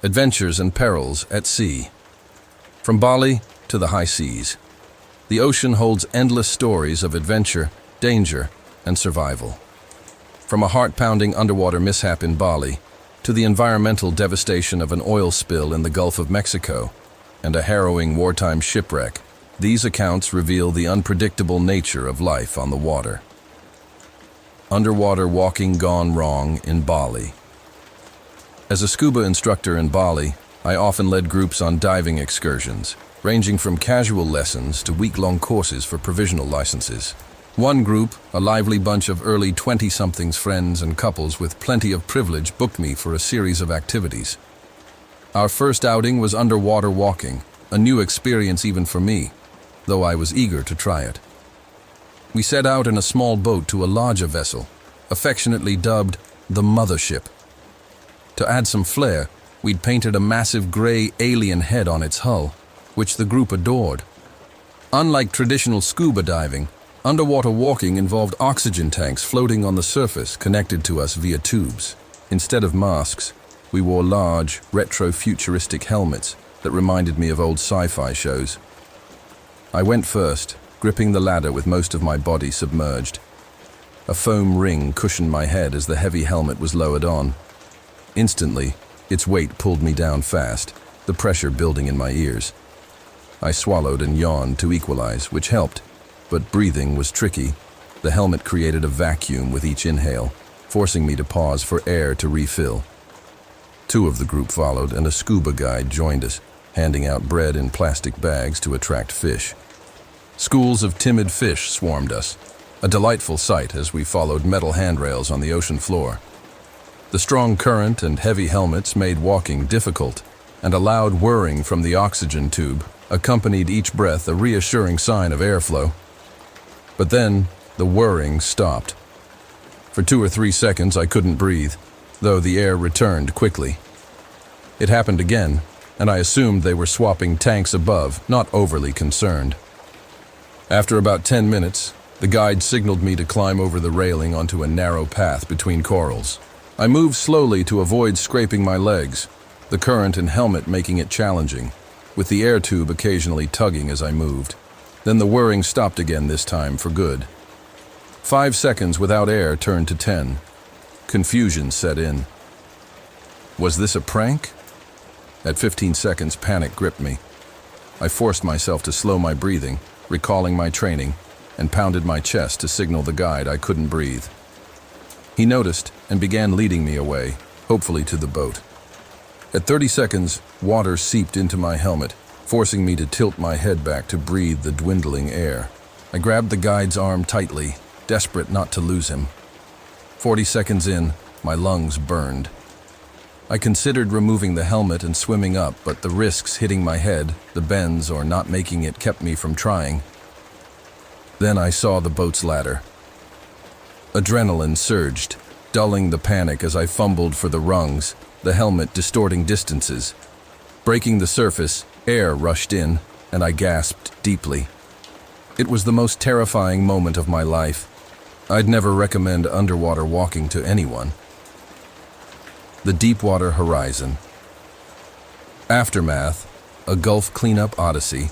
Adventures and perils at sea. From Bali to the high seas, the ocean holds endless stories of adventure, danger, and survival. From a heart-pounding underwater mishap in Bali to the environmental devastation of an oil spill in the Gulf of Mexico and a harrowing wartime shipwreck, these accounts reveal the unpredictable nature of life on the water. Underwater walking gone wrong in Bali. As a scuba instructor in Bali, I often led groups on diving excursions, ranging from casual lessons to week-long courses for provisional licenses. One group, a lively bunch of early 20-somethings friends and couples with plenty of privilege, booked me for a series of activities. Our first outing was underwater walking, a new experience even for me, though I was eager to try it. We set out in a small boat to a larger vessel, affectionately dubbed the Mothership. To add some flair, we'd painted a massive gray alien head on its hull, which the group adored. Unlike traditional scuba diving, underwater walking involved oxygen tanks floating on the surface connected to us via tubes. Instead of masks, we wore large, retro-futuristic helmets that reminded me of old sci-fi shows. I went first, gripping the ladder with most of my body submerged. A foam ring cushioned my head as the heavy helmet was lowered on. Instantly, its weight pulled me down fast, the pressure building in my ears. I swallowed and yawned to equalize, which helped, but breathing was tricky. The helmet created a vacuum with each inhale, forcing me to pause for air to refill. Two of the group followed, and a scuba guide joined us, handing out bread in plastic bags to attract fish. Schools of timid fish swarmed us, a delightful sight as we followed metal handrails on the ocean floor. The strong current and heavy helmets made walking difficult, and a loud whirring from the oxygen tube accompanied each breath, a reassuring sign of airflow. But then, the whirring stopped. For 2 or 3 seconds I couldn't breathe, though the air returned quickly. It happened again, and I assumed they were swapping tanks above, not overly concerned. After about 10 minutes, the guide signaled me to climb over the railing onto a narrow path between corals. I moved slowly to avoid scraping my legs, the current and helmet making it challenging, with the air tube occasionally tugging as I moved. Then the whirring stopped again, this time for good. 5 seconds without air turned to 10. Confusion set in. Was this a prank? At 15 seconds, panic gripped me. I forced myself to slow my breathing, recalling my training, and pounded my chest to signal the guide I couldn't breathe. He noticed and began leading me away, hopefully to the boat. At 30 seconds, water seeped into my helmet, forcing me to tilt my head back to breathe the dwindling air. I grabbed the guide's arm tightly, desperate not to lose him. 40 seconds in, my lungs burned. I considered removing the helmet and swimming up, but the risks hitting my head, the bends, or not making it kept me from trying. Then I saw the boat's ladder. Adrenaline surged, dulling the panic as I fumbled for the rungs, the helmet distorting distances. Breaking the surface, air rushed in, and I gasped deeply. It was the most terrifying moment of my life. I'd never recommend underwater walking to anyone. The Deepwater Horizon. Aftermath, a Gulf cleanup odyssey.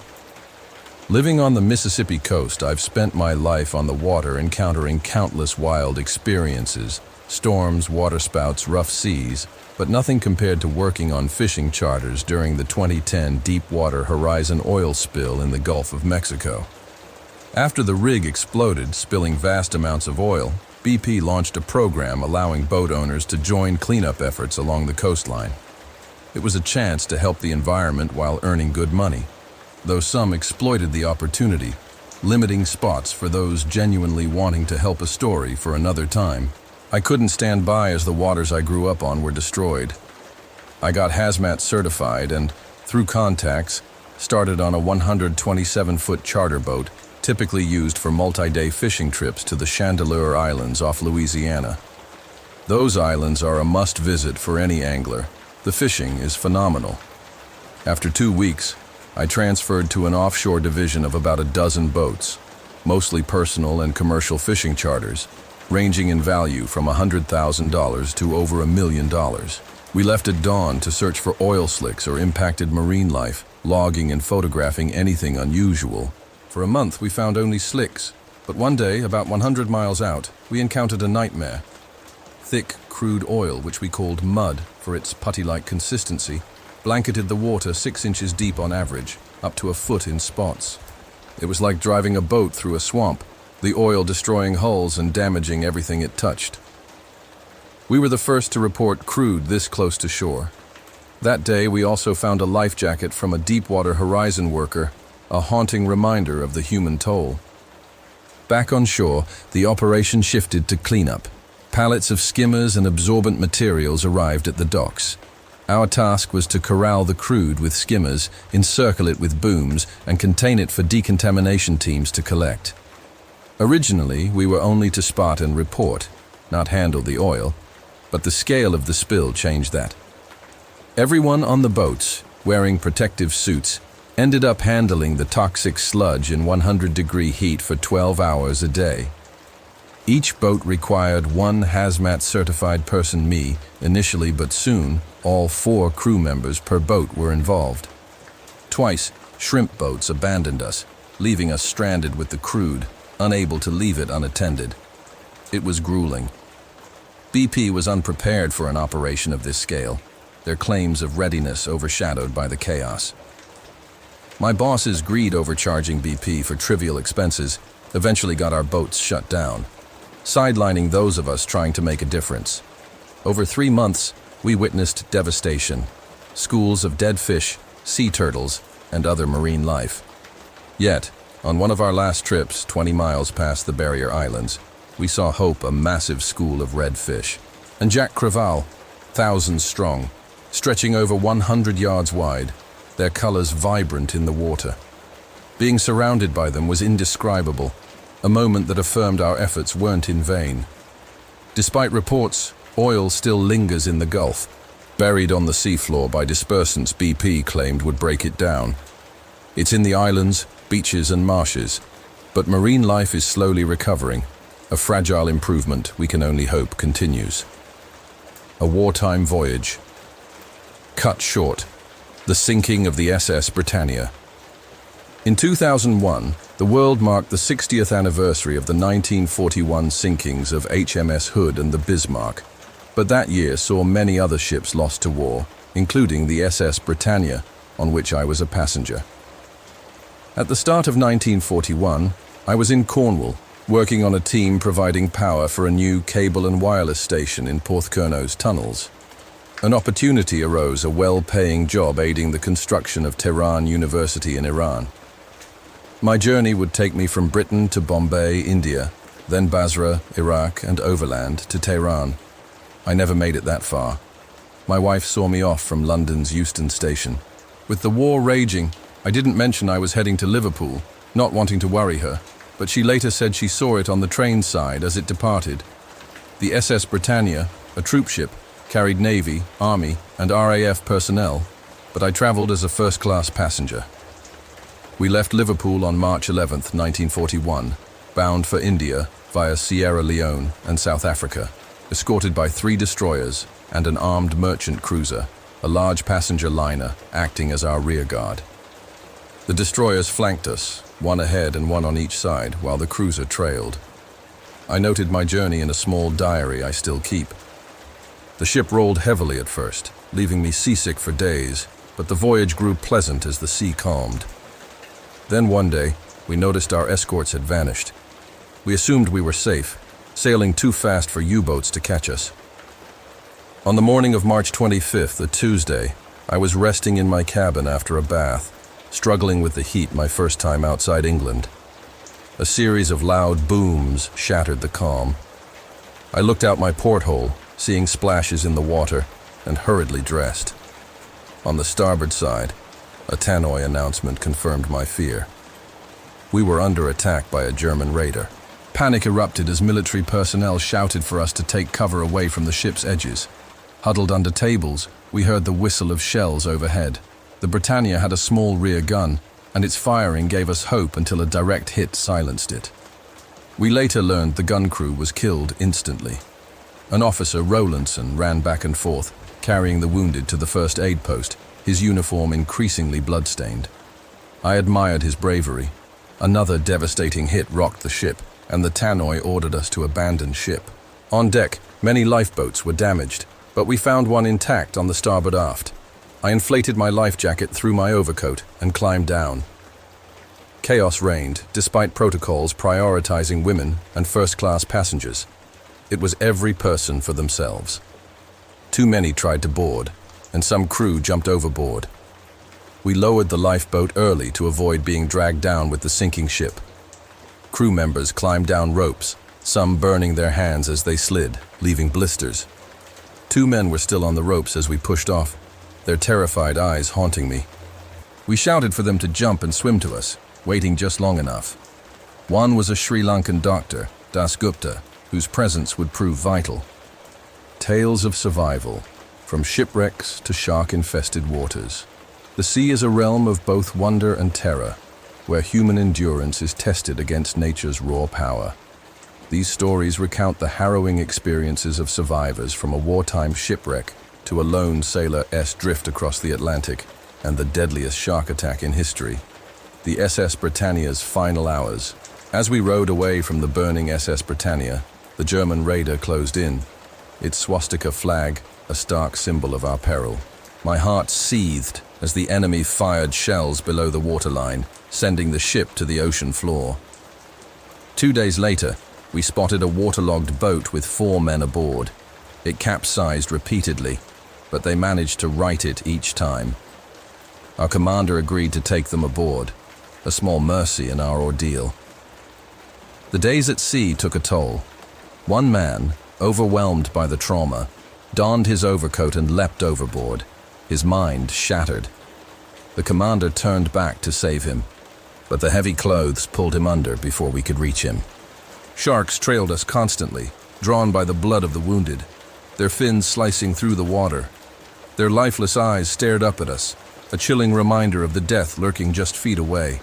Living on the Mississippi coast, I've spent my life on the water encountering countless wild experiences, storms, waterspouts, rough seas, but nothing compared to working on fishing charters during the 2010 Deepwater Horizon oil spill in the Gulf of Mexico. After the rig exploded, spilling vast amounts of oil, BP launched a program allowing boat owners to join cleanup efforts along the coastline. It was a chance to help the environment while earning good money, though some exploited the opportunity, limiting spots for those genuinely wanting to help a story for another time. I couldn't stand by as the waters I grew up on were destroyed. I got hazmat certified and, through contacts, started on a 127-foot charter boat, typically used for multi-day fishing trips to the Chandeleur Islands off Louisiana. Those islands are a must-visit for any angler. The fishing is phenomenal. After 2 weeks, I transferred to an offshore division of about a dozen boats, mostly personal and commercial fishing charters, ranging in value from $100,000 to over $1 million. We left at dawn to search for oil slicks or impacted marine life, logging and photographing anything unusual. For a month, we found only slicks, but one day, about 100 miles out, we encountered a nightmare. Thick, crude oil, which we called mud for its putty-like consistency, blanketed the water 6 inches deep on average, up to a foot in spots. It was like driving a boat through a swamp, the oil destroying hulls and damaging everything it touched. We were the first to report crude this close to shore. That day, we also found a life jacket from a Deepwater Horizon worker, a haunting reminder of the human toll. Back on shore, the operation shifted to cleanup. Pallets of skimmers and absorbent materials arrived at the docks. Our task was to corral the crude with skimmers, encircle it with booms, and contain it for decontamination teams to collect. Originally, we were only to spot and report, not handle the oil, but the scale of the spill changed that. Everyone on the boats, wearing protective suits, ended up handling the toxic sludge in 100-degree heat for 12 hours a day. Each boat required one hazmat-certified person, me, initially, but soon, all 4 crew members per boat were involved. Twice, shrimp boats abandoned us, leaving us stranded with the crude, unable to leave it unattended. It was grueling. BP was unprepared for an operation of this scale, their claims of readiness overshadowed by the chaos. My boss's greed over charging BP for trivial expenses eventually got our boats shut down, sidelining those of us trying to make a difference. Over 3 months, we witnessed devastation, schools of dead fish, sea turtles, and other marine life. Yet, on one of our last trips, 20 miles past the Barrier Islands, we saw Hope, a massive school of redfish, and Jack Crevalle, thousands strong, stretching over 100 yards wide, their colors vibrant in the water. Being surrounded by them was indescribable, a moment that affirmed our efforts weren't in vain. Despite reports, oil still lingers in the Gulf, buried on the seafloor by dispersants BP claimed would break it down. It's in the islands, beaches, and marshes, but marine life is slowly recovering, a fragile improvement we can only hope continues. A wartime voyage. Cut short. The sinking of the SS Britannia. In 2001, the world marked the 60th anniversary of the 1941 sinkings of HMS Hood and the Bismarck, but that year saw many other ships lost to war, including the SS Britannia, on which I was a passenger. At the start of 1941, I was in Cornwall, working on a team providing power for a new cable and wireless station in Porthcurno's tunnels. An opportunity arose, a well-paying job aiding the construction of Tehran University in Iran. My journey would take me from Britain to Bombay, India, then Basra, Iraq, and overland to Tehran. I never made it that far. My wife saw me off from London's Euston Station. With the war raging, I didn't mention I was heading to Liverpool, not wanting to worry her, but she later said she saw it on the train side as it departed. The SS Britannia, a troop ship, carried Navy, Army, and RAF personnel, but I traveled as a first-class passenger. We left Liverpool on March 11, 1941, bound for India via Sierra Leone and South Africa, escorted by 3 destroyers and an armed merchant cruiser, a large passenger liner acting as our rear guard. The destroyers flanked us, one ahead and one on each side, while the cruiser trailed. I noted my journey in a small diary I still keep. The ship rolled heavily at first, leaving me seasick for days, but the voyage grew pleasant as the sea calmed. Then one day, we noticed our escorts had vanished. We assumed we were safe, sailing too fast for U-boats to catch us. On the morning of March 25th, a Tuesday, I was resting in my cabin after a bath, struggling with the heat my first time outside England. A series of loud booms shattered the calm. I looked out my porthole, seeing splashes in the water, and hurriedly dressed. On the starboard side, a tannoy announcement confirmed my fear. We were under attack by a German raider. Panic erupted as military personnel shouted for us to take cover away from the ship's edges. Huddled under tables, we heard the whistle of shells overhead. The Britannia had a small rear gun, and its firing gave us hope until a direct hit silenced it. We later learned the gun crew was killed instantly. An officer, Rowlandson, ran back and forth, carrying the wounded to the first aid post, his uniform increasingly bloodstained. I admired his bravery. Another devastating hit rocked the ship, and the tannoy ordered us to abandon ship. On deck, many lifeboats were damaged, but we found one intact on the starboard aft. I inflated my life jacket through my overcoat and climbed down. Chaos reigned, despite protocols prioritizing women and first-class passengers. It was every person for themselves. Too many tried to board, and some crew jumped overboard. We lowered the lifeboat early to avoid being dragged down with the sinking ship. Crew members climbed down ropes, some burning their hands as they slid, leaving blisters. 2 men were still on the ropes as we pushed off, their terrified eyes haunting me. We shouted for them to jump and swim to us, waiting just long enough. One was a Sri Lankan doctor, Das Gupta, whose presence would prove vital. Tales of survival, from shipwrecks to shark-infested waters. The sea is a realm of both wonder and terror, where human endurance is tested against nature's raw power. These stories recount the harrowing experiences of survivors from a wartime shipwreck to a lone sailor's drift across the Atlantic and the deadliest shark attack in history, the SS Britannia's final hours. As we rowed away from the burning SS Britannia, the German raider closed in, its swastika flag a stark symbol of our peril. My heart seethed as the enemy fired shells below the waterline, sending the ship to the ocean floor. 2 days later, we spotted a waterlogged boat with 4 men aboard. It capsized repeatedly, but they managed to right it each time. Our commander agreed to take them aboard, a small mercy in our ordeal. The days at sea took a toll. One man, overwhelmed by the trauma, donned his overcoat and leapt overboard, his mind shattered. The commander turned back to save him, but the heavy clothes pulled him under before we could reach him. Sharks trailed us constantly, drawn by the blood of the wounded, their fins slicing through the water. Their lifeless eyes stared up at us, a chilling reminder of the death lurking just feet away.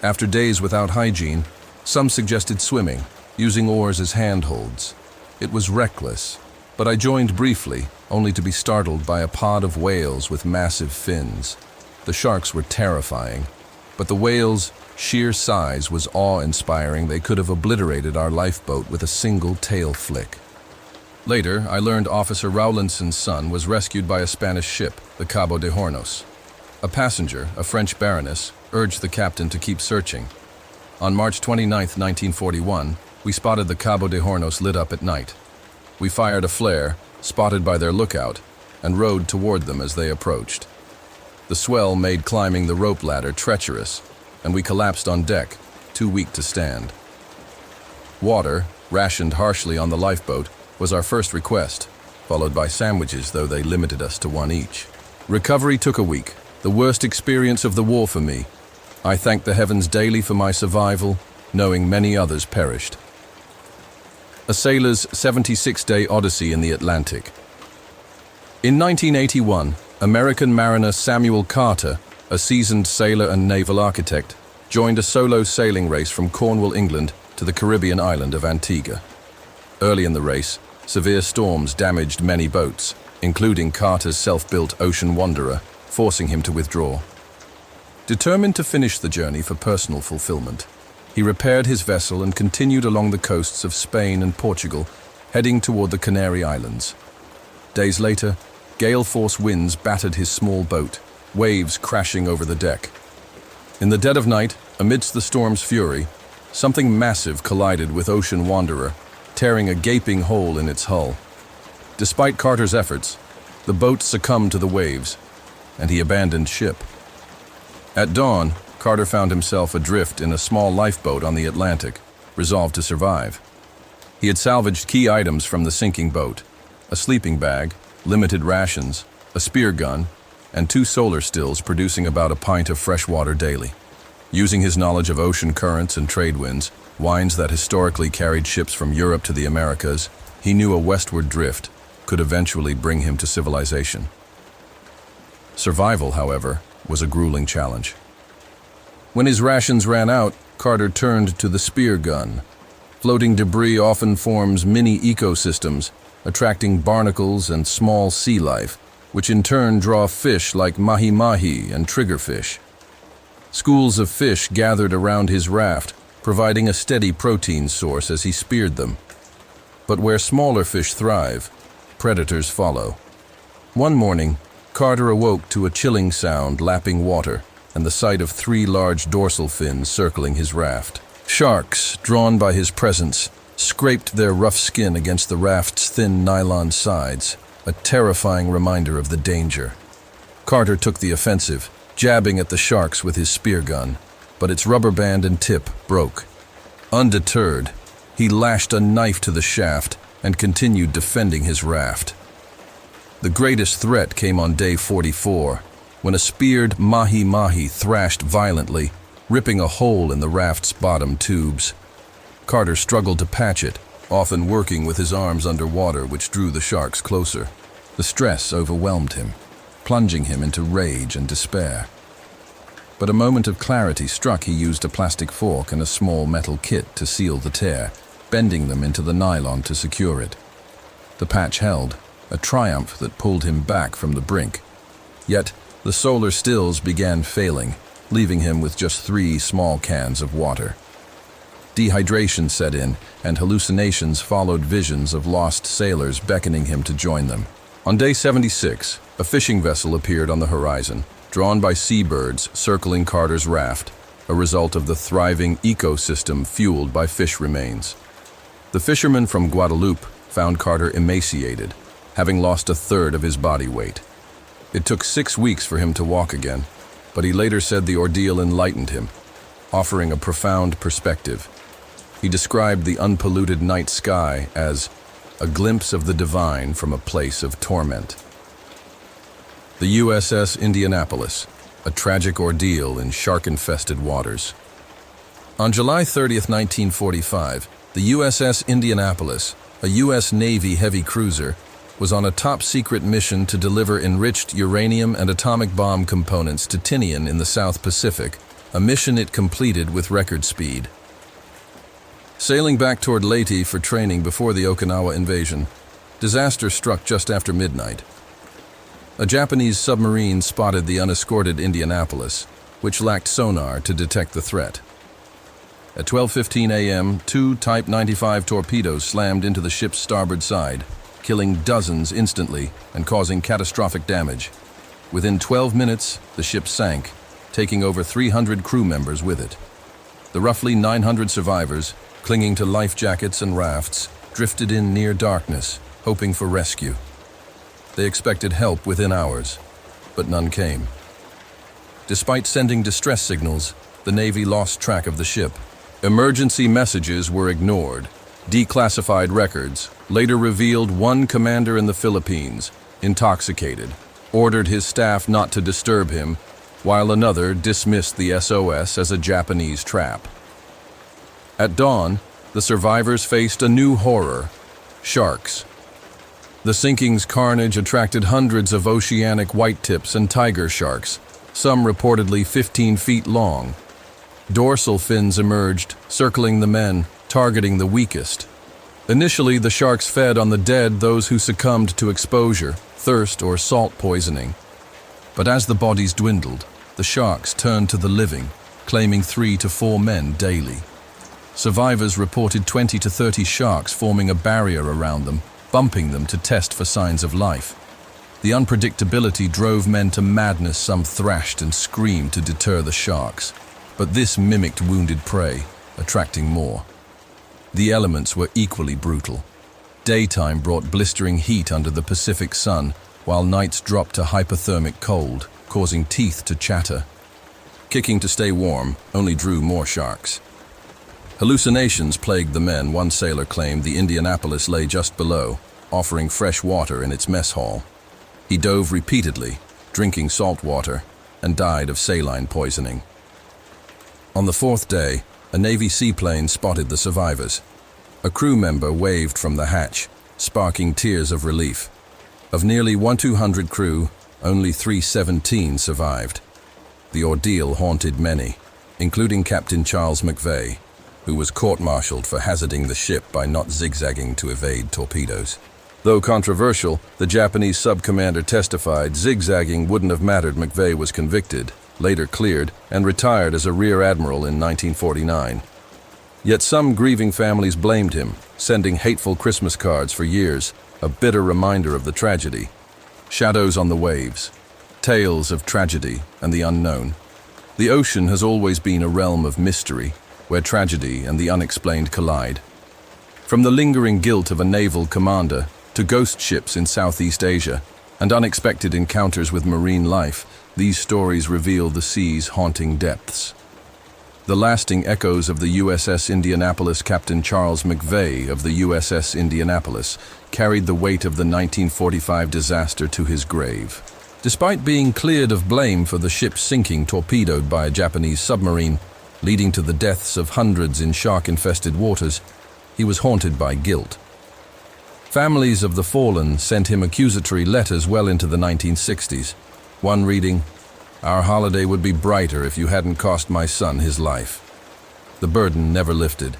After days without hygiene, some suggested swimming, using oars as handholds. It was reckless, but I joined briefly, only to be startled by a pod of whales with massive fins. The sharks were terrifying, but the whales' sheer size was awe-inspiring. They could have obliterated our lifeboat with a single tail flick. Later, I learned Officer Rowlandson's son was rescued by a Spanish ship, the Cabo de Hornos. A passenger, a French baroness, urged the captain to keep searching. On March 29, 1941, we spotted the Cabo de Hornos lit up at night. We fired a flare, spotted by their lookout, and rowed toward them as they approached. The swell made climbing the rope ladder treacherous, and we collapsed on deck, too weak to stand. Water, rationed harshly on the lifeboat, was our first request, followed by sandwiches, though they limited us to 1 each. Recovery took a week, the worst experience of the war for me. I thanked the heavens daily for my survival, knowing many others perished. A sailor's 76-day odyssey in the Atlantic. In 1981, American mariner Samuel Carter, a seasoned sailor and naval architect, joined a solo sailing race from Cornwall, England, to the Caribbean island of Antigua. Early in the race, severe storms damaged many boats, including Carter's self-built Ocean Wanderer, forcing him to withdraw. Determined to finish the journey for personal fulfillment, he repaired his vessel and continued along the coasts of Spain and Portugal, heading toward the Canary Islands. Days later, gale-force winds battered his small boat, waves crashing over the deck. In the dead of night, amidst the storm's fury, something massive collided with Ocean Wanderer, tearing a gaping hole in its hull. Despite Carter's efforts, the boat succumbed to the waves, and he abandoned ship. At dawn, Carter found himself adrift in a small lifeboat on the Atlantic, resolved to survive. He had salvaged key items from the sinking boat: a sleeping bag, limited rations, a spear gun, and 2 solar stills producing about a pint of fresh water daily. Using his knowledge of ocean currents and trade winds, winds that historically carried ships from Europe to the Americas, he knew a westward drift could eventually bring him to civilization. Survival, however, was a grueling challenge. When his rations ran out, Carter turned to the spear gun. Floating debris often forms mini ecosystems, attracting barnacles and small sea life, which in turn draw fish like mahi-mahi and triggerfish. Schools of fish gathered around his raft, providing a steady protein source as he speared them. But where smaller fish thrive, predators follow. One morning, Carter awoke to a chilling sound lapping water and the sight of 3 large dorsal fins circling his raft. Sharks, drawn by his presence, scraped their rough skin against the raft's thin nylon sides, a terrifying reminder of the danger. Carter took the offensive, jabbing at the sharks with his spear gun, but its rubber band and tip broke. Undeterred, he lashed a knife to the shaft and continued defending his raft. The greatest threat came on day 44, when a speared mahi-mahi thrashed violently, ripping a hole in the raft's bottom tubes. Carter struggled to patch it, often working with his arms underwater, which drew the sharks closer. The stress overwhelmed him, plunging him into rage and despair. But a moment of clarity struck. He used a plastic fork and a small metal kit to seal the tear, bending them into the nylon to secure it. The patch held, a triumph that pulled him back from the brink. Yet, the solar stills began failing, leaving him with just 3 small cans of water. Dehydration set in, and hallucinations followed, visions of lost sailors beckoning him to join them. On day 76, a fishing vessel appeared on the horizon, drawn by seabirds circling Carter's raft, a result of the thriving ecosystem fueled by fish remains. The fisherman from Guadeloupe found Carter emaciated, having lost 1/3 of his body weight. It took 6 weeks for him to walk again, but he later said the ordeal enlightened him, offering a profound perspective. He described the unpolluted night sky as a glimpse of the divine from a place of torment. The USS Indianapolis, a tragic ordeal in shark-infested waters. On July 30, 1945, the USS Indianapolis, a U.S. Navy heavy cruiser, was on a top-secret mission to deliver enriched uranium and atomic bomb components to Tinian in the South Pacific, a mission it completed with record speed. Sailing back toward Leyte for training before the Okinawa invasion, disaster struck just after midnight. A Japanese submarine spotted the unescorted Indianapolis, which lacked sonar to detect the threat. At 12:15 a.m., 2 Type 95 torpedoes slammed into the ship's starboard side, killing dozens instantly and causing catastrophic damage. Within 12 minutes, the ship sank, taking over 300 crew members with it. The roughly 900 survivors, clinging to life jackets and rafts, drifted in near darkness, hoping for rescue. They expected help within hours, but none came. Despite sending distress signals, the Navy lost track of the ship. Emergency messages were ignored. Declassified records later revealed one commander in the Philippines, intoxicated, ordered his staff not to disturb him, while another dismissed the SOS as a Japanese trap. At dawn, the survivors faced a new horror: sharks. The sinking's carnage attracted hundreds of oceanic whitetips and tiger sharks, some reportedly 15 feet long. Dorsal fins emerged, circling the men, targeting the weakest. Initially, the sharks fed on the dead, those who succumbed to exposure, thirst, or salt poisoning. But as the bodies dwindled, the sharks turned to the living, claiming 3 to 4 men daily. Survivors reported 20 to 30 sharks forming a barrier around them, bumping them to test for signs of life. The unpredictability drove men to madness. Some thrashed and screamed to deter the sharks, but this mimicked wounded prey, attracting more. The elements were equally brutal. Daytime brought blistering heat under the Pacific sun, while nights dropped to hypothermic cold, causing teeth to chatter. Kicking to stay warm only drew more sharks. Hallucinations plagued the men. One sailor claimed the Indianapolis lay just below, offering fresh water in its mess hall. He dove repeatedly, drinking salt water, and died of saline poisoning. On the 4th day, a Navy seaplane spotted the survivors. A crew member waved from the hatch, sparking tears of relief. Of nearly 1,200 crew, only 317 survived. The ordeal haunted many, including Captain Charles McVeigh, who was court-martialed for hazarding the ship by not zigzagging to evade torpedoes. Though controversial, the Japanese sub-commander testified zigzagging wouldn't have mattered. McVeigh was convicted, later cleared, and retired as a rear admiral in 1949. Yet some grieving families blamed him, sending hateful Christmas cards for years, a bitter reminder of the tragedy. Shadows on the waves. Tales of tragedy and the unknown. The ocean has always been a realm of mystery, where tragedy and the unexplained collide. From the lingering guilt of a naval commander to ghost ships in Southeast Asia and unexpected encounters with marine life, these stories reveal the sea's haunting depths. The lasting echoes of the USS Indianapolis. Captain Charles McVeigh of the USS Indianapolis carried the weight of the 1945 disaster to his grave. Despite being cleared of blame for the ship's sinking torpedoed by a Japanese submarine, leading to the deaths of hundreds in shark-infested waters, he was haunted by guilt. Families of the fallen sent him accusatory letters well into the 1960s. One reading, "Our holiday would be brighter if you hadn't cost my son his life." The burden never lifted.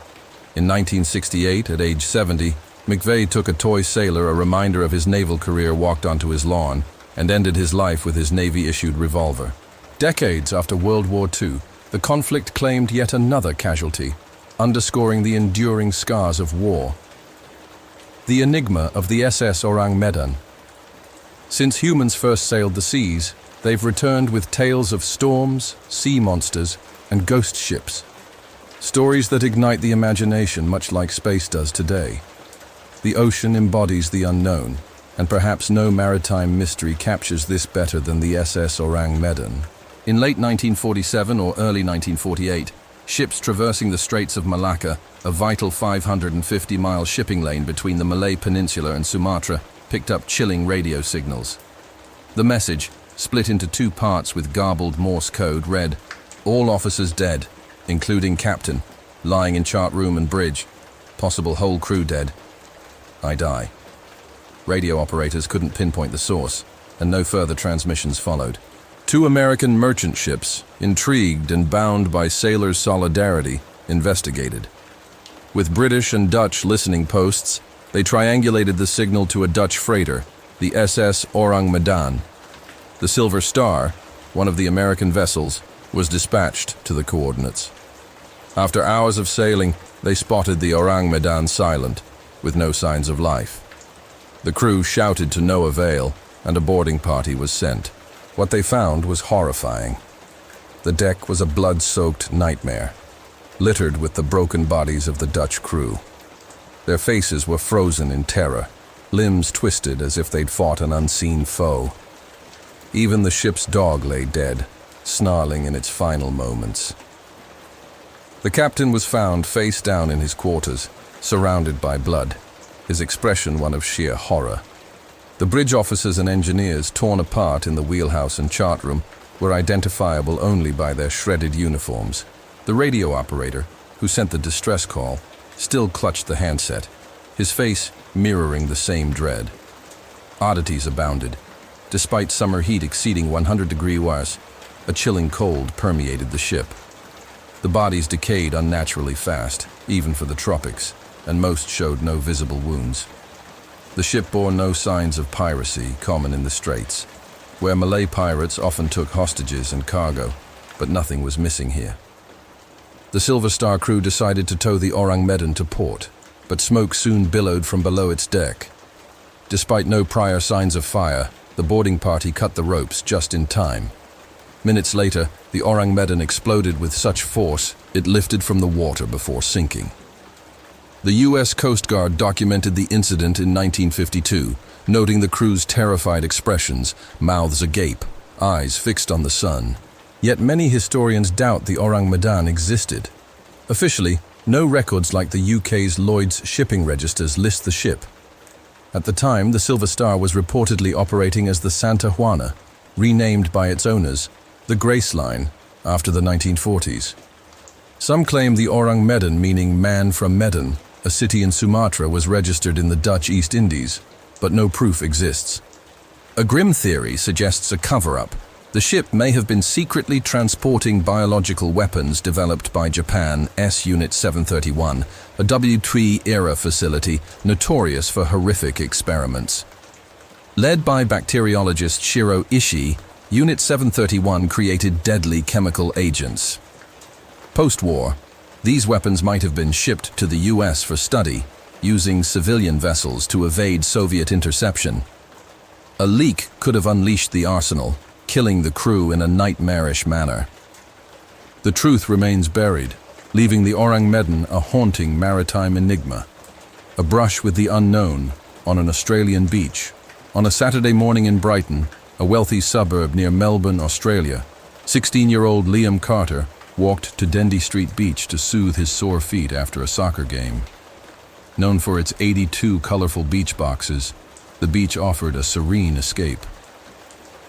In 1968, at age 70, McVeigh took a toy sailor, a reminder of his naval career, walked onto his lawn, and ended his life with his Navy-issued revolver. Decades after World War II, the conflict claimed yet another casualty, underscoring the enduring scars of war. The enigma of the SS Orang Medan. Since humans first sailed the seas, they've returned with tales of storms, sea monsters, and ghost ships. Stories that ignite the imagination much like space does today. The ocean embodies the unknown, and perhaps no maritime mystery captures this better than the SS Orang Medan. In late 1947 or early 1948, ships traversing the Straits of Malacca, a vital 550-mile shipping lane between the Malay Peninsula and Sumatra, picked up chilling radio signals. The message, split into two parts with garbled Morse code, read, "All officers dead, including captain, lying in chart room and bridge. Possible whole crew dead. I die." Radio operators couldn't pinpoint the source, and no further transmissions followed. Two American merchant ships, intrigued and bound by sailors' solidarity, investigated. With British and Dutch listening posts, they triangulated the signal to a Dutch freighter, the SS Orang Medan. The Silver Star, one of the American vessels, was dispatched to the coordinates. After hours of sailing, they spotted the Orang Medan silent, with no signs of life. The crew shouted to no avail, and a boarding party was sent. What they found was horrifying. The deck was a blood-soaked nightmare, littered with the broken bodies of the Dutch crew. Their faces were frozen in terror, limbs twisted as if they'd fought an unseen foe. Even the ship's dog lay dead, snarling in its final moments. The captain was found face down in his quarters, surrounded by blood, his expression one of sheer horror. The bridge officers and engineers, torn apart in the wheelhouse and chart room, were identifiable only by their shredded uniforms. The radio operator, who sent the distress call, still clutched the handset, his face mirroring the same dread. Oddities abounded. Despite summer heat exceeding 100 degrees Celsius, a chilling cold permeated the ship. The bodies decayed unnaturally fast, even for the tropics, and most showed no visible wounds. The ship bore no signs of piracy common in the Straits, where Malay pirates often took hostages and cargo, but nothing was missing here. The Silver Star crew decided to tow the Orang Medan to port, but smoke soon billowed from below its deck. Despite no prior signs of fire, the boarding party cut the ropes just in time. Minutes later, the Orang Medan exploded with such force it lifted from the water before sinking. The U.S. Coast Guard documented the incident in 1952, noting the crew's terrified expressions, mouths agape, eyes fixed on the sun. Yet many historians doubt the Orang Medan existed. Officially, no records like the UK's Lloyd's shipping registers list the ship. At the time, the Silver Star was reportedly operating as the Santa Juana, renamed by its owners, the Grace Line, after the 1940s. Some claim the Orang Medan, meaning man from Medan, a city in Sumatra, was registered in the Dutch East Indies, but no proof exists. A grim theory suggests a cover-up, The ship may have been secretly transporting biological weapons developed by Japan Unit 731, a W3-era facility notorious for horrific experiments. Led by bacteriologist Shiro Ishii, Unit 731 created deadly chemical agents. Post-war, these weapons might have been shipped to the US for study, using civilian vessels to evade Soviet interception. A leak could have unleashed the arsenal, killing the crew in a nightmarish manner. The truth remains buried, leaving the Orang Medan a haunting maritime enigma. A brush with the unknown on an Australian beach. On a Saturday morning in Brighton, a wealthy suburb near Melbourne, Australia, 16-year-old Liam Carter walked to Dendy Street Beach to soothe his sore feet after a soccer game. Known for its 82 colorful beach boxes, the beach offered a serene escape.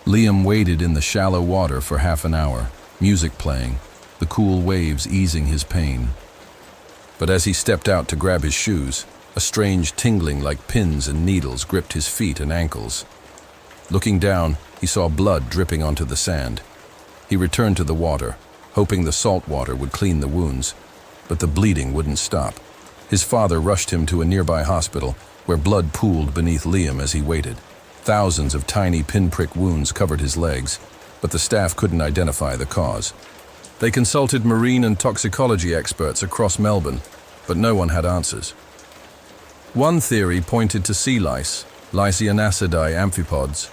Liam waded in the shallow water for half an hour, music playing, the cool waves easing his pain. But as he stepped out to grab his shoes, a strange tingling like pins and needles gripped his feet and ankles. Looking down, he saw blood dripping onto the sand. He returned to the water, hoping the salt water would clean the wounds, but the bleeding wouldn't stop. His father rushed him to a nearby hospital, where blood pooled beneath Liam as he waited. Thousands of tiny pinprick wounds covered his legs, but the staff couldn't identify the cause. They consulted marine and toxicology experts across Melbourne, but no one had answers. One theory pointed to sea lice, Lycianacidae amphipods,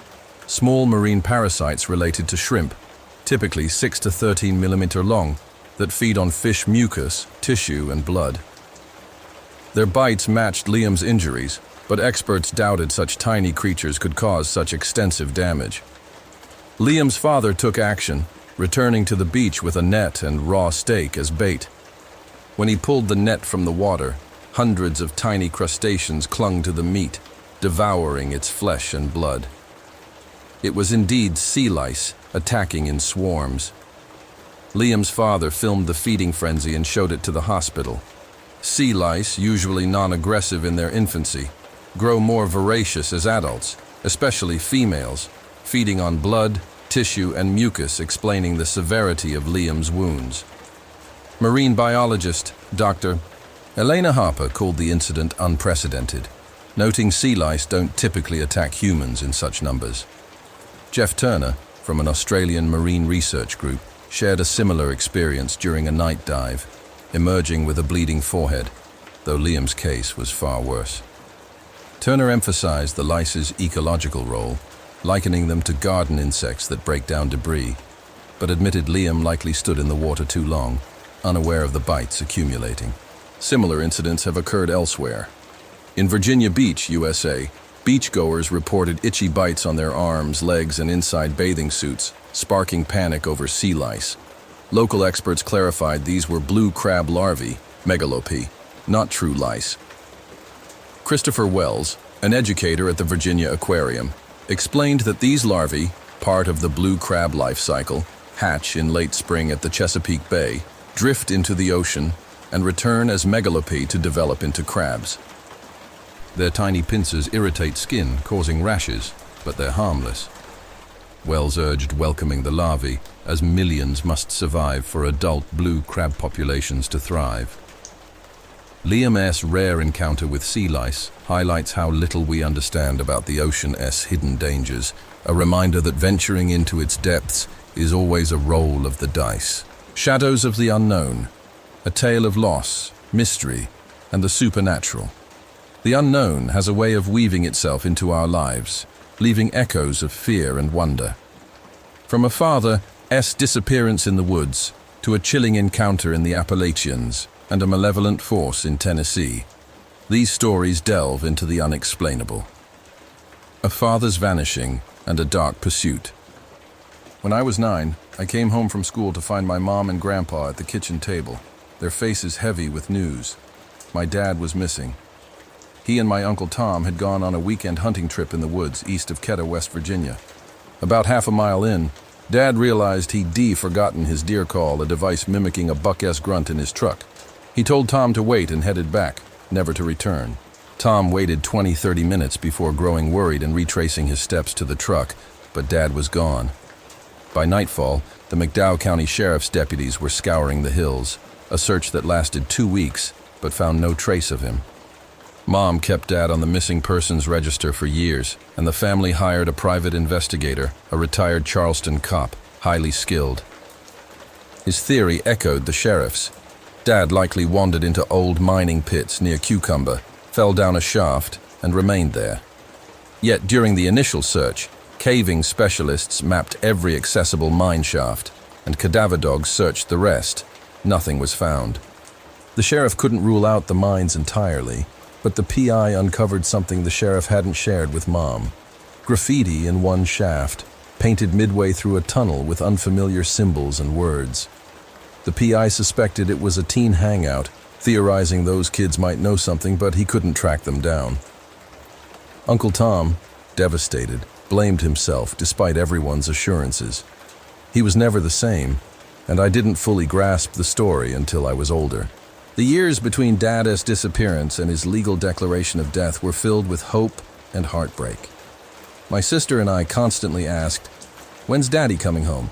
small marine parasites related to shrimp, typically 6 to 13 millimeter long, that feed on fish mucus, tissue, and blood. Their bites matched Liam's injuries, but experts doubted such tiny creatures could cause such extensive damage. Liam's father took action, returning to the beach with a net and raw steak as bait. When he pulled the net from the water, hundreds of tiny crustaceans clung to the meat, devouring its flesh and blood. It was indeed sea lice, attacking in swarms. Liam's father filmed the feeding frenzy and showed it to the hospital. Sea lice, usually non-aggressive in their infancy, grow more voracious as adults, especially females, feeding on blood, tissue, and mucus, explaining the severity of Liam's wounds. Marine biologist Dr. Elena Harper called the incident unprecedented, noting sea lice don't typically attack humans in such numbers. Jeff Turner, from an Australian marine research group, shared a similar experience during a night dive, emerging with a bleeding forehead, though Liam's case was far worse. Turner emphasized the lice's ecological role, likening them to garden insects that break down debris, but admitted Liam likely stood in the water too long, unaware of the bites accumulating. Similar incidents have occurred elsewhere. In Virginia Beach, USA, beachgoers reported itchy bites on their arms, legs, and inside bathing suits, sparking panic over sea lice. Local experts clarified these were blue crab larvae, megalopi, not true lice. Christopher Wells, an educator at the Virginia Aquarium, explained that these larvae, part of the blue crab life cycle, hatch in late spring at the Chesapeake Bay, drift into the ocean, and return as megalopi to develop into crabs. Their tiny pincers irritate skin, causing rashes, but they're harmless. Wells urged welcoming the larvae, as millions must survive for adult blue crab populations to thrive. Liam's rare encounter with sea lice highlights how little we understand about the ocean's hidden dangers, a reminder that venturing into its depths is always a roll of the dice. Shadows of the unknown, a tale of loss, mystery, and the supernatural. The unknown has a way of weaving itself into our lives, leaving echoes of fear and wonder. From a father's disappearance in the woods to a chilling encounter in the Appalachians and a malevolent force in Tennessee, these stories delve into the unexplainable. A father's vanishing and a dark pursuit. When I was 9, I came home from school to find my mom and grandpa at the kitchen table, their faces heavy with news. My dad was missing. He and my Uncle Tom had gone on a weekend hunting trip in the woods east of Ketter, West Virginia. About half a mile in, Dad realized he'd forgotten his deer call, a device mimicking a buck-esque grunt in his truck. He told Tom to wait and headed back, never to return. Tom waited 20-30 minutes before growing worried and retracing his steps to the truck, but Dad was gone. By nightfall, the McDowell County Sheriff's deputies were scouring the hills, a search that lasted 2 weeks, but found no trace of him. Mom kept Dad on the missing persons register for years, and the family hired a private investigator, a retired Charleston cop, highly skilled. His theory echoed the sheriff's. Dad likely wandered into old mining pits near Cucumber, fell down a shaft, and remained there. Yet during the initial search, caving specialists mapped every accessible mine shaft, and cadaver dogs searched the rest. Nothing was found. The sheriff couldn't rule out the mines entirely, but the PI uncovered something the sheriff hadn't shared with Mom. Graffiti in one shaft, painted midway through a tunnel with unfamiliar symbols and words. The PI suspected it was a teen hangout, theorizing those kids might know something, but he couldn't track them down. Uncle Tom, devastated, blamed himself despite everyone's assurances. He was never the same, and I didn't fully grasp the story until I was older. The years between Dad's disappearance and his legal declaration of death were filled with hope and heartbreak. My sister and I constantly asked, "When's Daddy coming home?"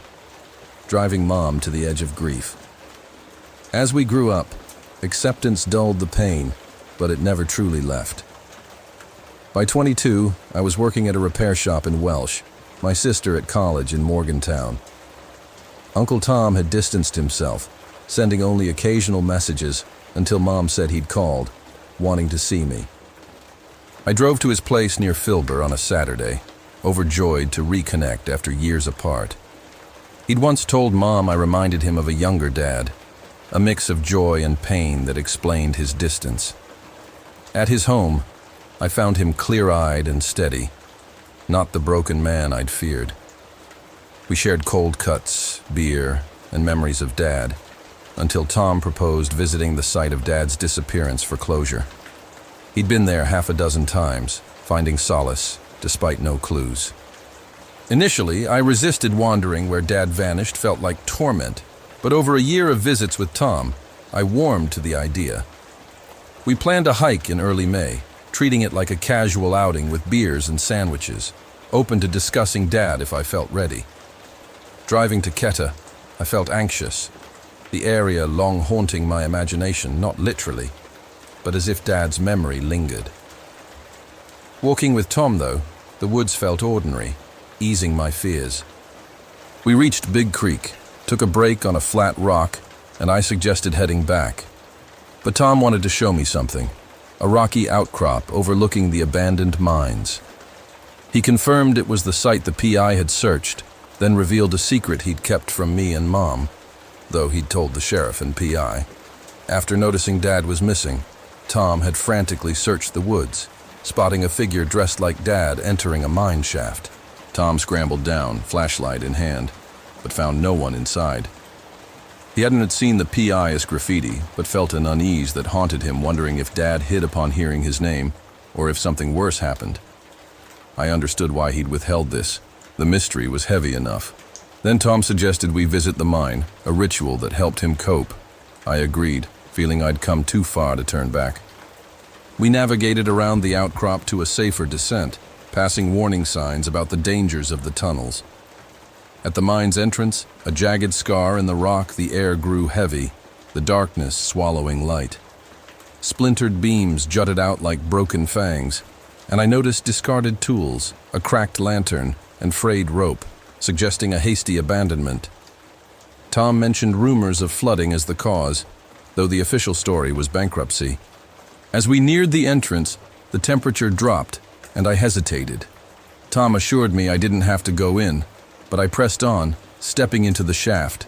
driving Mom to the edge of grief. As we grew up, acceptance dulled the pain, but it never truly left. By 22, I was working at a repair shop in Welsh, my sister at college in Morgantown. Uncle Tom had distanced himself, sending only occasional messages until Mom said he'd called, wanting to see me. I drove to his place near Filbur on a Saturday, overjoyed to reconnect after years apart. He'd once told Mom I reminded him of a younger Dad, a mix of joy and pain that explained his distance. At his home, I found him clear-eyed and steady, not the broken man I'd feared. We shared cold cuts, beer, and memories of Dad, until Tom proposed visiting the site of Dad's disappearance for closure. He'd been there half a dozen times, finding solace despite no clues. Initially, I resisted wandering where Dad vanished felt like torment, but over a year of visits with Tom, I warmed to the idea. We planned a hike in early May, treating it like a casual outing with beers and sandwiches, open to discussing Dad if I felt ready. Driving to Quetta, I felt anxious, the area long haunting my imagination, not literally, but as if Dad's memory lingered. Walking with Tom, though, the woods felt ordinary, easing my fears. We reached Big Creek, took a break on a flat rock, and I suggested heading back. But Tom wanted to show me something, a rocky outcrop overlooking the abandoned mines. He confirmed it was the site the PI had searched, then revealed a secret he'd kept from me and Mom, though he'd told the sheriff and PI. After noticing Dad was missing, Tom had frantically searched the woods, spotting a figure dressed like Dad entering a mine shaft. Tom scrambled down, flashlight in hand, but found no one inside. He hadn't seen the PI as graffiti, but felt an unease that haunted him, wondering if Dad hid upon hearing his name, or if something worse happened. I understood why he'd withheld this. The mystery was heavy enough. Then Tom suggested we visit the mine, a ritual that helped him cope. I agreed, feeling I'd come too far to turn back. We navigated around the outcrop to a safer descent, passing warning signs about the dangers of the tunnels. At the mine's entrance, a jagged scar in the rock, the air grew heavy, the darkness swallowing light. Splintered beams jutted out like broken fangs, and I noticed discarded tools, a cracked lantern, and frayed rope, suggesting a hasty abandonment. Tom mentioned rumors of flooding as the cause, though the official story was bankruptcy. As we neared the entrance, the temperature dropped, and I hesitated. Tom assured me I didn't have to go in, but I pressed on, stepping into the shaft.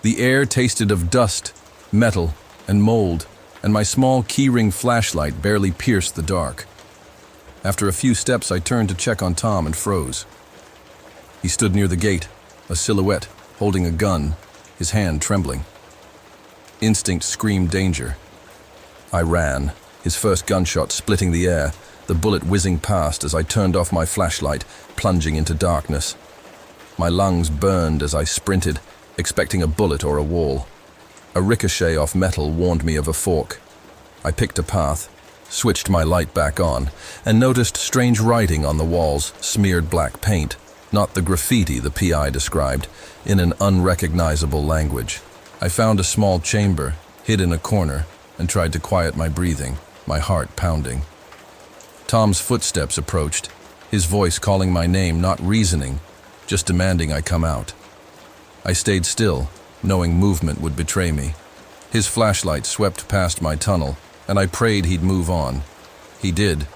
The air tasted of dust, metal, and mold, and my small keyring flashlight barely pierced the dark. After a few steps, I turned to check on Tom and froze. He stood near the gate, a silhouette, holding a gun, his hand trembling. Instinct screamed danger. I ran, his first gunshot splitting the air, the bullet whizzing past as I turned off my flashlight, plunging into darkness. My lungs burned as I sprinted, expecting a bullet or a wall. A ricochet off metal warned me of a fork. I picked a path, switched my light back on, and noticed strange writing on the walls, smeared black paint. not the graffiti the PI described, in an unrecognizable language. I found a small chamber, hid in a corner, and tried to quiet my breathing, my heart pounding. Tom's footsteps approached, his voice calling my name, not reasoning, just demanding I come out. I stayed still, knowing movement would betray me. His flashlight swept past my tunnel, and I prayed he'd move on. He did,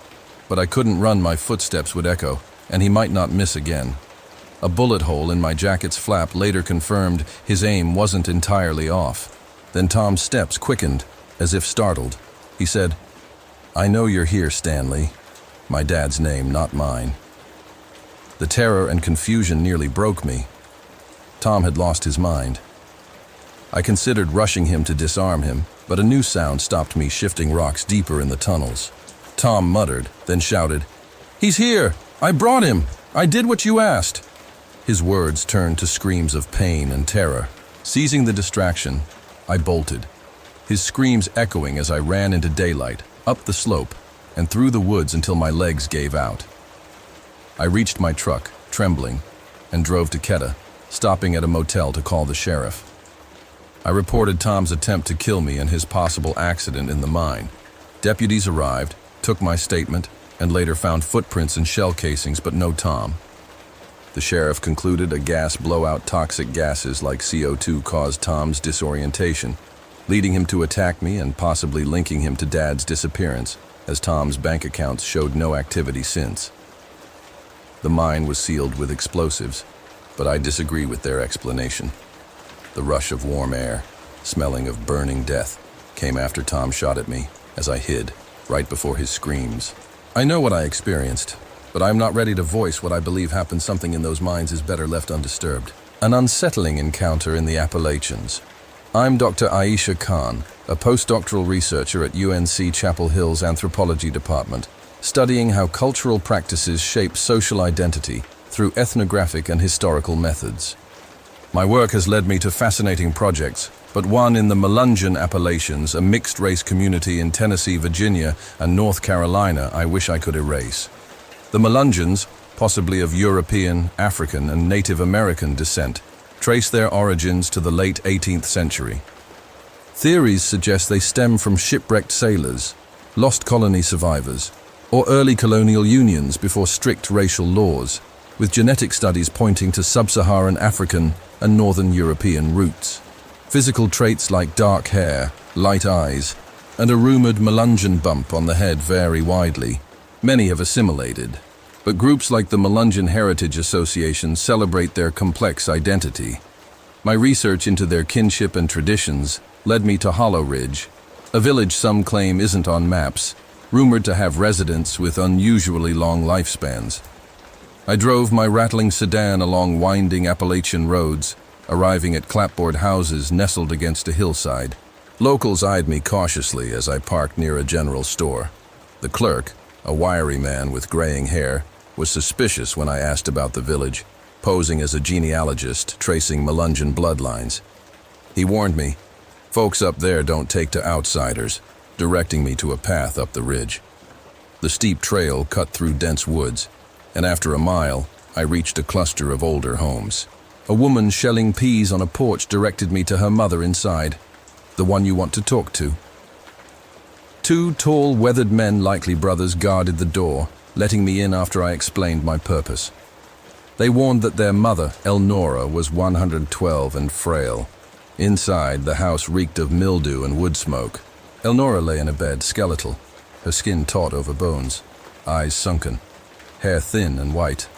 but I couldn't run, my footsteps would echo, and he might not miss again. A bullet hole in my jacket's flap later confirmed his aim wasn't entirely off. Then Tom's steps quickened, as if startled. He said, "I know you're here, Stanley." My dad's name, not mine. The terror and confusion nearly broke me. Tom had lost his mind. I considered rushing him to disarm him, but a new sound stopped me, shifting rocks deeper in the tunnels. Tom muttered, then shouted, "He's here! I brought him! I did what you asked!" His words turned to screams of pain and terror. Seizing the distraction, I bolted, his screams echoing as I ran into daylight, up the slope, and through the woods until my legs gave out. I reached my truck, trembling, and drove to Quetta, stopping at a motel to call the sheriff. I reported Tom's attempt to kill me and his possible accident in the mine. Deputies arrived, took my statement, and later found footprints and shell casings, but no Tom. The sheriff concluded a gas blowout, toxic gases like CO2 caused Tom's disorientation, leading him to attack me and possibly linking him to Dad's disappearance, as Tom's bank accounts showed no activity since. The mine was sealed with explosives, but I disagree with their explanation. The rush of warm air, smelling of burning death, came after Tom shot at me, as I hid, right before his screams. I know what I experienced, but I'm not ready to voice what I believe happened. Something in those mines is better left undisturbed. An unsettling encounter in the Appalachians. I'm Dr. Aisha Khan, a postdoctoral researcher at UNC Chapel Hill's Anthropology Department, studying how cultural practices shape social identity through ethnographic and historical methods. My work has led me to fascinating projects, but one in the Melungeon Appalachians, a mixed-race community in Tennessee, Virginia, and North Carolina, I wish I could erase. The Melungeons, possibly of European, African, and Native American descent, trace their origins to the late 18th century. Theories suggest they stem from shipwrecked sailors, lost colony survivors, or early colonial unions before strict racial laws, with genetic studies pointing to sub-Saharan African and Northern European roots. Physical traits like dark hair, light eyes, and a rumored Melungeon bump on the head vary widely. Many have assimilated, but groups like the Melungeon Heritage Association celebrate their complex identity. My research into their kinship and traditions led me to Hollow Ridge, a village some claim isn't on maps, rumored to have residents with unusually long lifespans. I drove my rattling sedan along winding Appalachian roads, arriving at clapboard houses nestled against a hillside. Locals eyed me cautiously as I parked near a general store. The clerk, a wiry man with graying hair, was suspicious when I asked about the village, posing as a genealogist tracing Melungeon bloodlines. He warned me, "Folks up there don't take to outsiders," directing me to a path up the ridge. The steep trail cut through dense woods, and after a mile, I reached a cluster of older homes. A woman shelling peas on a porch directed me to her mother inside, "The one you want to talk to." Two tall, weathered men, likely brothers, guarded the door, letting me in after I explained my purpose. They warned that their mother, Elnora, was 112 and frail. Inside, the house reeked of mildew and wood smoke. Elnora lay in a bed, skeletal, her skin taut over bones, eyes sunken, hair thin and white,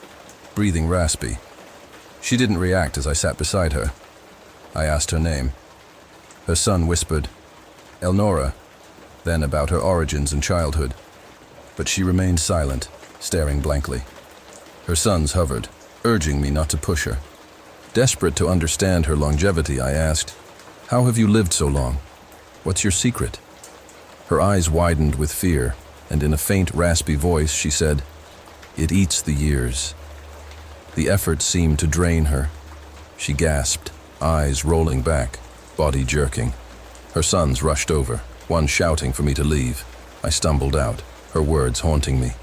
breathing raspy. She didn't react as I sat beside her. I asked her name. Her son whispered, "Elnora," then about her origins and childhood. But she remained silent, staring blankly. Her sons hovered, urging me not to push her. Desperate to understand her longevity, I asked, "How have you lived so long? What's your secret?" Her eyes widened with fear, and in a faint, raspy voice she said, "It eats the years." The effort seemed to drain her. She gasped, eyes rolling back, body jerking. Her sons rushed over, one shouting for me to leave. I stumbled out, her words haunting me.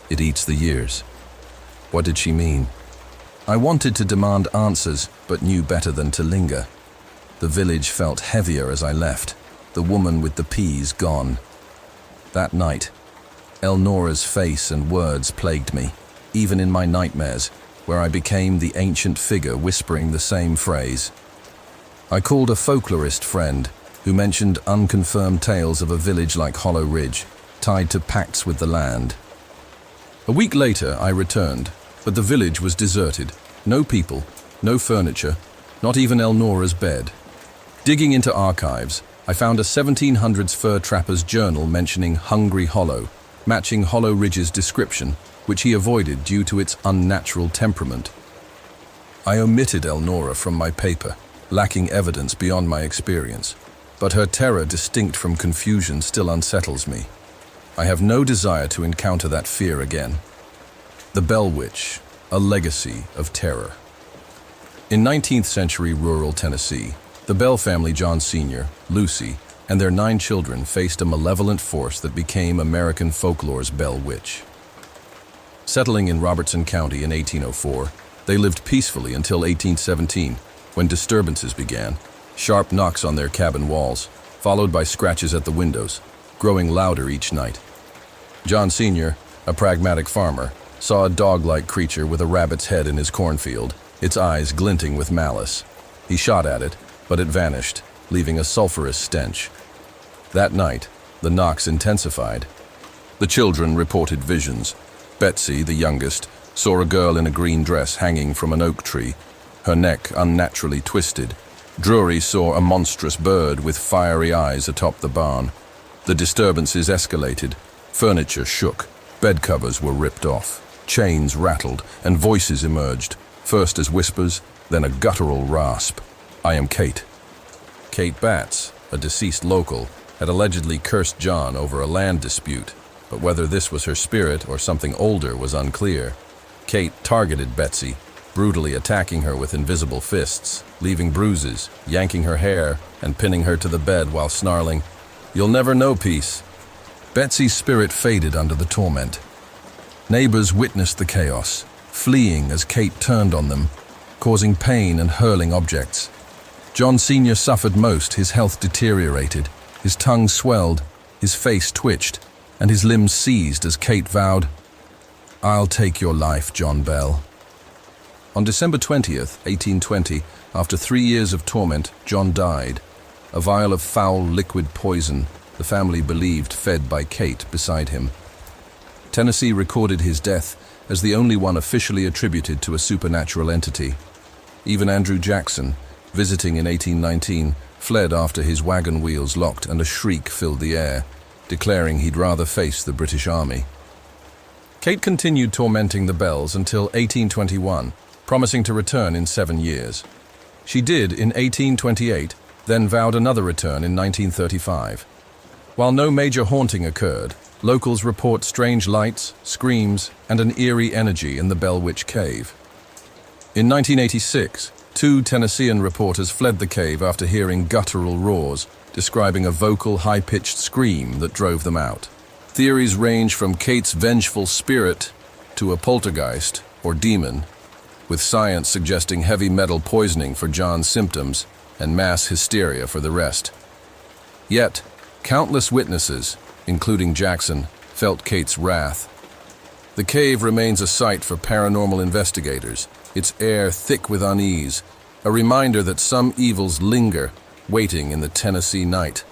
"It eats the years." What did she mean? I wanted to demand answers, but knew better than to linger. The village felt heavier as I left, the woman with the peas gone. That night, Elnora's face and words plagued me, even in my nightmares, where I became the ancient figure whispering the same phrase. I called a folklorist friend who mentioned unconfirmed tales of a village like Hollow Ridge, tied to pacts with the land. A week later, I returned, but the village was deserted. No people, no furniture, not even Elnora's bed. Digging into archives, I found a 1700s fur trapper's journal mentioning Hungry Hollow, matching Hollow Ridge's description, which he avoided due to its unnatural temperament. I omitted Elnora from my paper, lacking evidence beyond my experience, but her terror distinct from confusion still unsettles me. I have no desire to encounter that fear again. The Bell Witch, a legacy of terror. In 19th century rural Tennessee, the Bell family, John Sr., Lucy, and their 9 children faced a malevolent force that became American folklore's Bell Witch. Settling in Robertson County in 1804, they lived peacefully until 1817, when disturbances began, sharp knocks on their cabin walls, followed by scratches at the windows, growing louder each night. John Sr., a pragmatic farmer, saw a dog-like creature with a rabbit's head in his cornfield, its eyes glinting with malice. He shot at it, but it vanished, leaving a sulfurous stench. That night, the knocks intensified. The children reported visions. Betsy, the youngest, saw a girl in a green dress hanging from an oak tree, her neck unnaturally twisted. Drury saw a monstrous bird with fiery eyes atop the barn. The disturbances escalated. Furniture shook. Bed covers were ripped off. Chains rattled, and voices emerged, first as whispers, then a guttural rasp. "I am Kate." Kate Batts, a deceased local, had allegedly cursed John over a land dispute, but whether this was her spirit or something older was unclear. Kate targeted Betsy, brutally attacking her with invisible fists, leaving bruises, yanking her hair, and pinning her to the bed while snarling, "You'll never know peace." Betsy's spirit faded under the torment. Neighbors witnessed the chaos, fleeing as Kate turned on them, causing pain and hurling objects. John Sr. suffered most. His health deteriorated, his tongue swelled, his face twitched, and his limbs seized as Kate vowed, "I'll take your life, John Bell." On December 20th, 1820, after 3 years of torment, John died. A vial of foul liquid poison, the family believed fed by Kate beside him. Tennessee recorded his death as the only one officially attributed to a supernatural entity. Even Andrew Jackson, visiting in 1819, fled after his wagon wheels locked and a shriek filled the air, declaring he'd rather face the British Army. Kate continued tormenting the Bells until 1821, promising to return in 7 years. She did in 1828, then vowed another return in 1935. While no major haunting occurred, locals report strange lights, screams, and an eerie energy in the Bell Witch Cave. In 1986, 2 Tennessean reporters fled the cave after hearing guttural roars, describing a vocal, high-pitched scream that drove them out. Theories range from Kate's vengeful spirit to a poltergeist or demon, with science suggesting heavy metal poisoning for John's symptoms and mass hysteria for the rest. Yet, countless witnesses, including Jackson, felt Kate's wrath. The cave remains a site for paranormal investigators, its air thick with unease, a reminder that some evils linger, waiting in the Tennessee night.